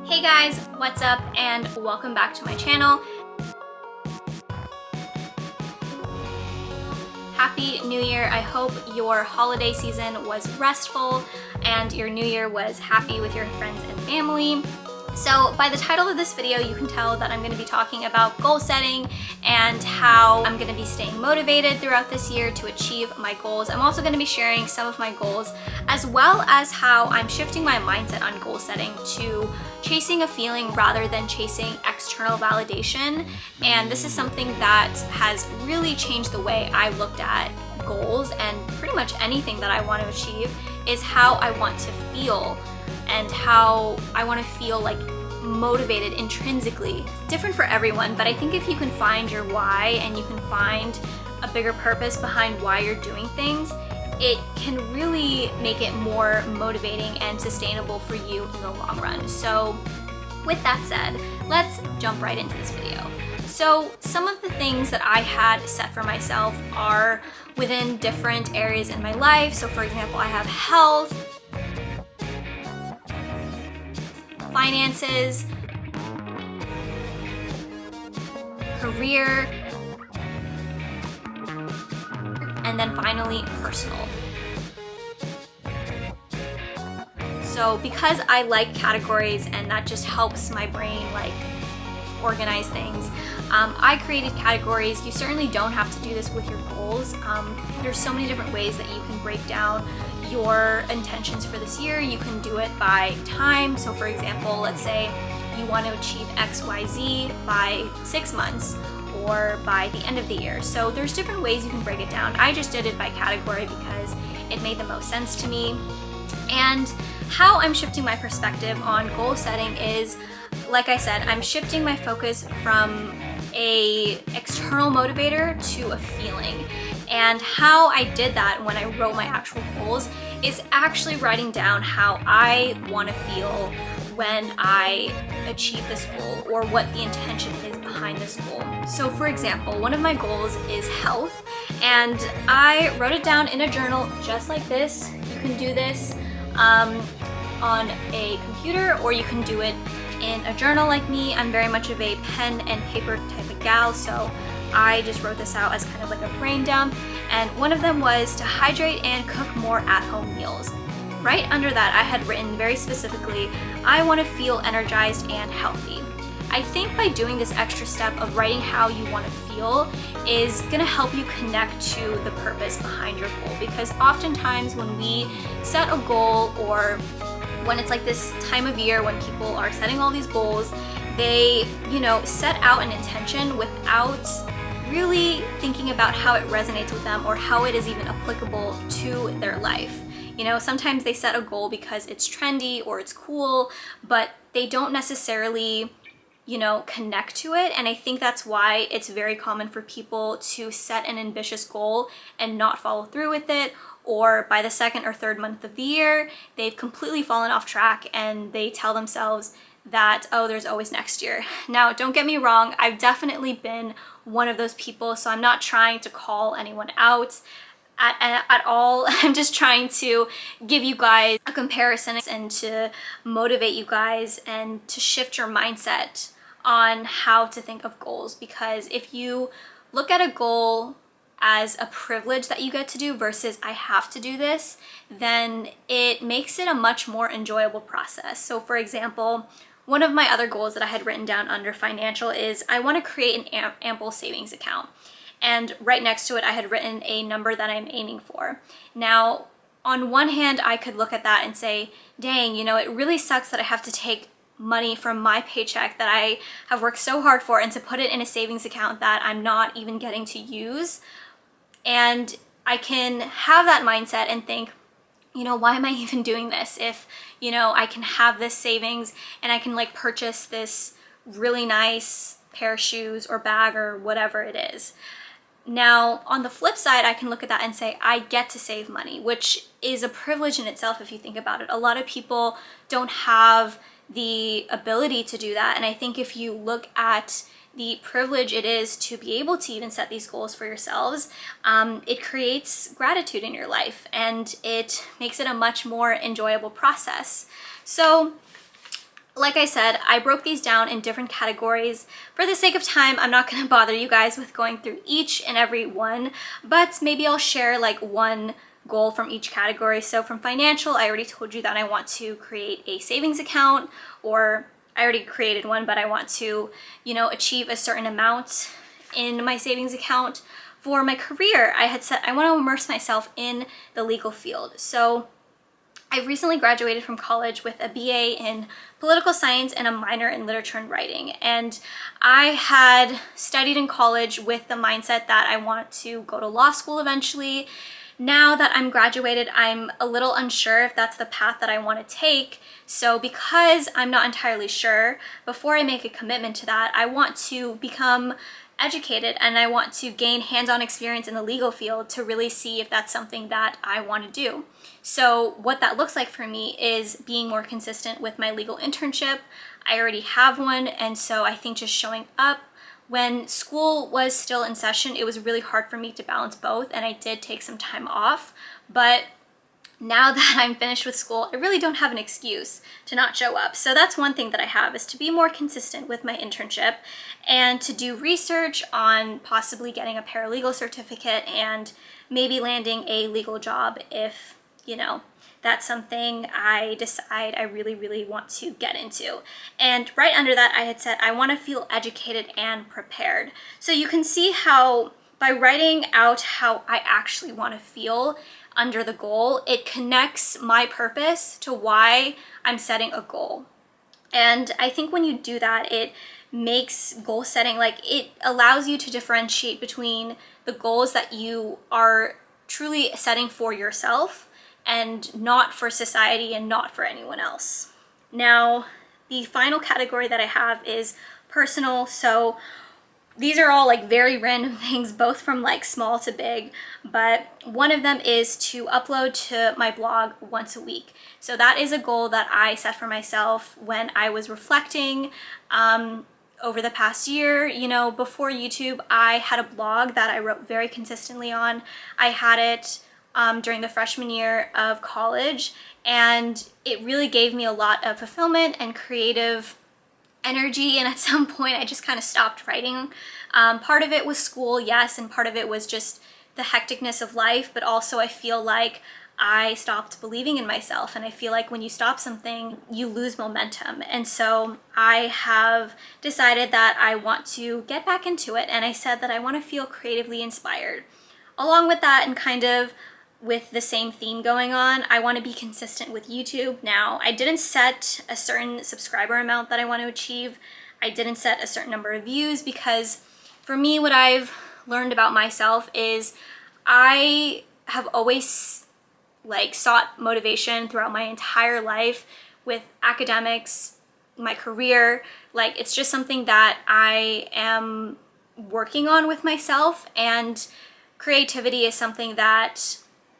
Hey guys, what's up and welcome back to my channel. Happy New Year. I hope your holiday season was restful and your new year was happy with your friends and family. So by the title of this video, you can tell that I'm going to be talking about goal setting and how I'm going to be staying motivated throughout this year to achieve my goals. I'm also going to be sharing some of my goals, as well as how I'm shifting my mindset on goal setting to chasing a feeling rather than chasing external validation. And this is something that has really changed the way I looked at goals and pretty much anything that I want to achieve is how I want to feel and how I want to feel like motivated intrinsically. It's different for everyone, but I think if you can find your why and you can find a bigger purpose behind why you're doing things, it can really make it more motivating and sustainable for you in the long run. So with that said, let's jump right into this video. So some of the things that I had set for myself are within different areas in my life. So for example, I have health, finances, career, and then finally personal. So because I like categories and that just helps my brain like organize things, I created categories. You certainly don't have to do this with your goals. There's so many different ways that you can break down your intentions for this year. You can do it by time. So for example, let's say you want to achieve XYZ by 6 months or by the end of the year. So there's different ways you can break it down. I just did it by category because it made the most sense to me. And how I'm shifting my perspective on goal setting is, like I said, I'm shifting my focus from a external motivator to a feeling. And how I did that when I wrote my actual goals is actually writing down how I want to feel when I achieve this goal or what the intention is behind this goal. So for example, one of my goals is health, and I wrote it down in a journal just like this. You can do this on a computer, or you can do it in a journal like me. I'm very much of a pen and paper type of gal, so I just wrote this out as kind of like a brain dump. And one of them was to hydrate and cook more at-home meals. Right under that, I had written very specifically, I want to feel energized and healthy. I think by doing this extra step of writing how you want to feel is going to help you connect to the purpose behind your goal, because oftentimes when we set a goal, or when it's like this time of year when people are setting all these goals, they, set out an intention without really thinking about how it resonates with them or how it is even applicable to their life. Sometimes they set a goal because it's trendy or it's cool, but they don't necessarily connect to it. And I think that's why it's very common for people to set an ambitious goal and not follow through with it, or by the second or third month of the year, they've completely fallen off track and they tell themselves that, oh, there's always next year. Now, don't get me wrong, I've definitely been one of those people, so I'm not trying to call anyone out at all. I'm just trying to give you guys a comparison and to motivate you guys and to shift your mindset on how to think of goals. Because if you look at a goal as a privilege that you get to do versus I have to do this, then it makes it a much more enjoyable process. So for example, one of my other goals that I had written down under financial is I want to create an ample savings account. And right next to it, I had written a number that I'm aiming for. Now, on one hand, I could look at that and say, dang, it really sucks that I have to take money from my paycheck that I have worked so hard for and to put it in a savings account that I'm not even getting to use. And I can have that mindset and think, why am I even doing this if, I can have this savings and I can like purchase this really nice pair of shoes or bag or whatever it is. Now, on the flip side, I can look at that and say, I get to save money, which is a privilege in itself if you think about it. A lot of people don't have the ability to do that. And I think if you look at the privilege it is to be able to even set these goals for yourselves, it creates gratitude in your life and it makes it a much more enjoyable process. So Like I said, I broke these down in different categories. For the sake of time, I'm not going to bother you guys with going through each and every one, but maybe I'll share like one goal from each category. So from financial, I already told you that I want to create a savings account, or I already created one, but I want to, you know, achieve a certain amount in my savings account. For my career, I had said I want to immerse myself in the legal field. So I recently graduated from college with a BA in political science and a minor in literature and writing. And I had studied in college with the mindset that I want to go to law school eventually. Now that I'm graduated, I'm a little unsure if that's the path that I want to take. So because I'm not entirely sure, before I make a commitment to that, I want to become educated and I want to gain hands-on experience in the legal field to really see if that's something that I want to do. So what that looks like for me is being more consistent with my legal internship. I already have one, and so I think just showing up. When school was still in session, it was really hard for me to balance both, and I did take some time off. But now that I'm finished with school, I really don't have an excuse to not show up. So that's one thing that I have, is to be more consistent with my internship and to do research on possibly getting a paralegal certificate and maybe landing a legal job if, you know, that's something I decide I really, really want to get into. And right under that, I had said I want to feel educated and prepared. So you can see how by writing out how I actually want to feel under the goal, it connects my purpose to why I'm setting a goal. And I think when you do that, it makes goal setting, like, it allows you to differentiate between the goals that you are truly setting for yourself and not for society and not for anyone else. Now, the final category that I have is personal. So these are all like very random things, both from like small to big, but one of them is to upload to my blog once a week. So that is a goal that I set for myself when I was reflecting over the past year. You know, before YouTube, I had a blog that I wrote very consistently on. I had it during the freshman year of college, and it really gave me a lot of fulfillment and creative energy. And at some point I just kind of stopped writing. Part of it was school, yes, and part of it was just the hecticness of life, but also I feel like I stopped believing in myself, and I feel like when you stop something, you lose momentum. And so I have decided that I want to get back into it, and I said that I want to feel creatively inspired. Along with that, and kind of with the same theme going on, I want to be consistent with YouTube. Now, I didn't set a certain subscriber amount that I want to achieve. I didn't set a certain number of views, because for me, what I've learned about myself is I have always like sought motivation throughout my entire life with academics, my career. Like, it's just something that I am working on with myself, and creativity is something that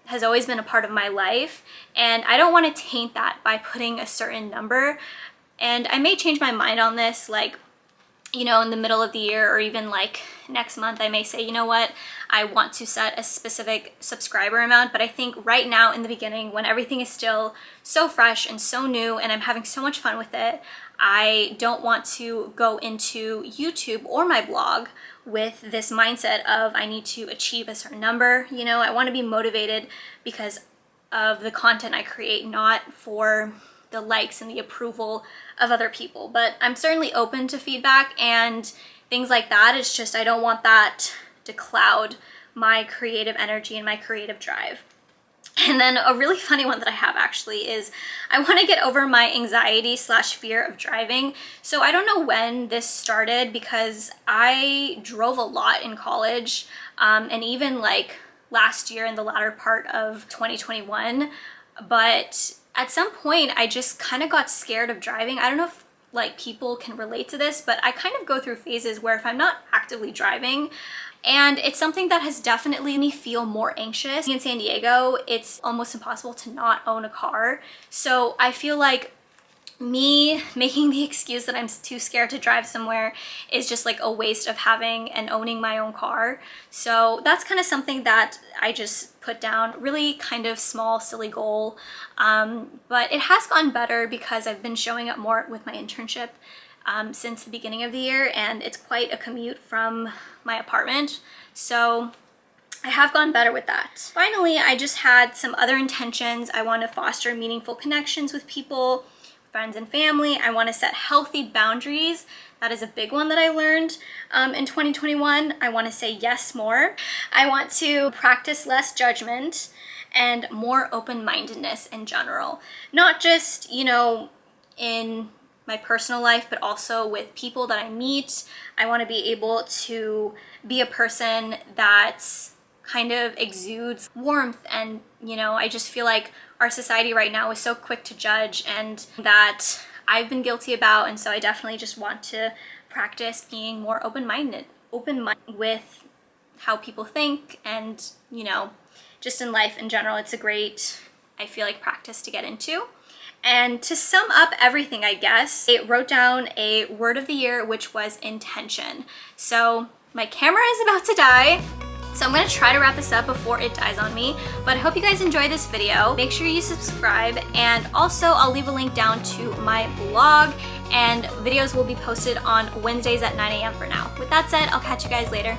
has always been a part of my life, and I don't want to taint that by putting a certain number. And I may change my mind on this, like, you know, in the middle of the year, or even like next month, I may say, you know what, I want to set a specific subscriber amount. But I think right now in the beginning, when everything is still so fresh and so new and I'm having so much fun with it, I don't want to go into YouTube or my blog with this mindset of I need to achieve a certain number. You know, I want to be motivated because of the content I create, not for the likes and the approval of other people. But I'm certainly open to feedback and things like that. It's just I don't want that to cloud my creative energy and my creative drive. And then a really funny one that I have actually is I want to get over my anxiety / fear of driving. So I don't know when this started, because I drove a lot in college, and even like last year in the latter part of 2021. But at some point I just kind of got scared of driving. I don't know if like people can relate to this, but I kind of go through phases where if I'm not actively driving, and it's something that has definitely made me feel more anxious. In San Diego, it's almost impossible to not own a car. So I feel like me making the excuse that I'm too scared to drive somewhere is just like a waste of having and owning my own car. So that's kind of something that I just put down, really kind of small, silly goal. But it has gone better because I've been showing up more with my internship since the beginning of the year, and it's quite a commute from my apartment. So I have gone better with that. Finally, I just had some other intentions. I want to foster meaningful connections with people, friends and family. I want to set healthy boundaries. That is a big one that I learned in 2021. I want to say yes more. I want to practice less judgment and more open-mindedness in general. Not just, you know, in my personal life, but also with people that I meet. I want to be able to be a person that kind of exudes warmth, and you know, I just feel like our society right now is so quick to judge, and that I've been guilty about, and so I definitely just want to practice being more open-minded with how people think, and you know, just in life in general. It's a great, I feel like, practice to get into. And to sum up everything, I guess, I wrote down a word of the year, which was intention. So my camera is about to die, so I'm gonna try to wrap this up before it dies on me, but I hope you guys enjoyed this video. Make sure you subscribe, and also I'll leave a link down to my blog, and videos will be posted on Wednesdays at 9 a.m. for now. With that said, I'll catch you guys later.